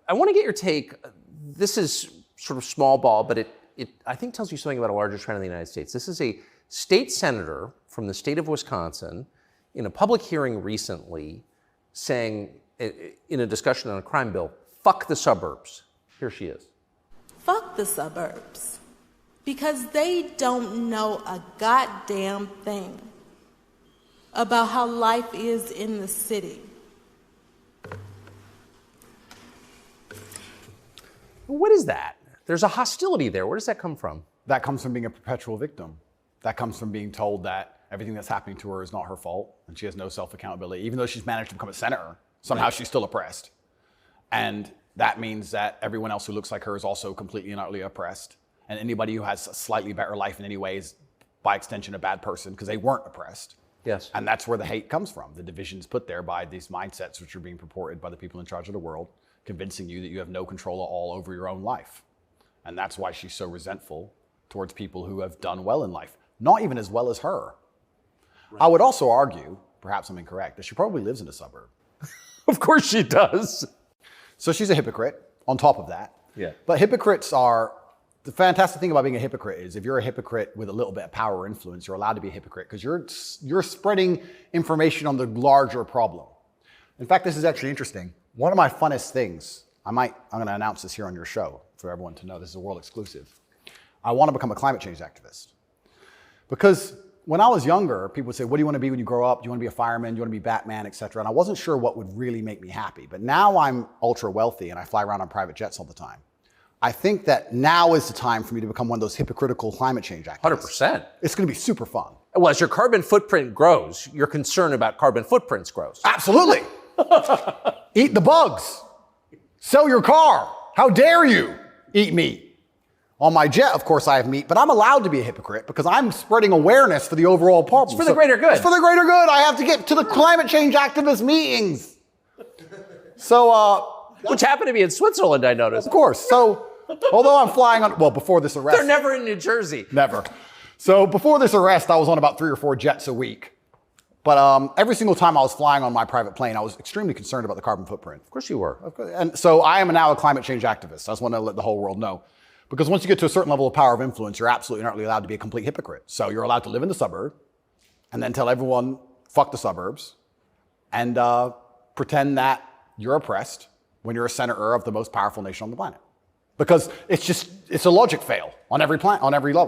I want to get your take. This is sort of small ball, but it I think tells you something about a larger trend in the United States. This is a state senator from the state of Wisconsin in a public hearing recently saying, in a discussion on a crime bill, fuck the suburbs. Here she is. Fuck the suburbs. Because they don't know a goddamn thing about how life is in the city. What is that? There's a hostility there. Where does that come from? That comes from being a perpetual victim. That comes from being told that everything that's happening to her is not her fault and she has no self-accountability. Even though she's managed to become a senator, somehow she's still oppressed. And that means that everyone else who looks like her is also completely and utterly oppressed. And anybody who has a slightly better life in any way is, by extension, a bad person because they weren't oppressed. Yes. And that's where the hate comes from. The division's put there by these mindsets which are being purported by the people in charge of the world, convincing you that you have no control at all over your own life. And that's why she's so resentful towards people who have done well in life, not even as well as her. Right. I would also argue, perhaps I'm incorrect, that she probably lives in a suburb. Of course she does. So she's a hypocrite on top of that. Yeah. But hypocrites are, the fantastic thing about being a hypocrite is if you're a hypocrite with a little bit of power or influence, you're allowed to be a hypocrite because you're spreading information on the larger problem. In fact, this is actually interesting. One of my funnest things, I'm going to announce this here on your show for everyone to know, this is a world exclusive. I want to become a climate change activist. Because when I was younger, people would say, what do you want to be when you grow up? Do you want to be a fireman? Do you want to be Batman, et cetera? And I wasn't sure what would really make me happy. But now I'm ultra wealthy and I fly around on private jets all the time. I think that now is the time for me to become one of those hypocritical climate change activists. 100%. It's going to be super fun. Well, as your carbon footprint grows, your concern about carbon footprints grows. Absolutely. Eat the bugs. Sell your car. How dare you eat meat? On my jet, of course, I have meat, but I'm allowed to be a hypocrite because I'm spreading awareness for the overall problem. It's for the greater good. It's for the greater good. I have to get to the climate change activist meetings. So, which happened to be in Switzerland, I noticed. Of course. So, although I'm flying on, well, before this arrest. They're never in New Jersey. Never. So before this arrest, I was on about 3 or 4 jets a week. But every single time I was flying on my private plane, I was extremely concerned about the carbon footprint. Of course you were. And so I am now a climate change activist. I just want to let the whole world know. Because once you get to a certain level of power of influence, you're absolutely not really allowed to be a complete hypocrite. So you're allowed to live in the suburb and then tell everyone, fuck the suburbs, and pretend that you're oppressed when you're a senator of the most powerful nation on the planet. Because it's a logic fail on every level.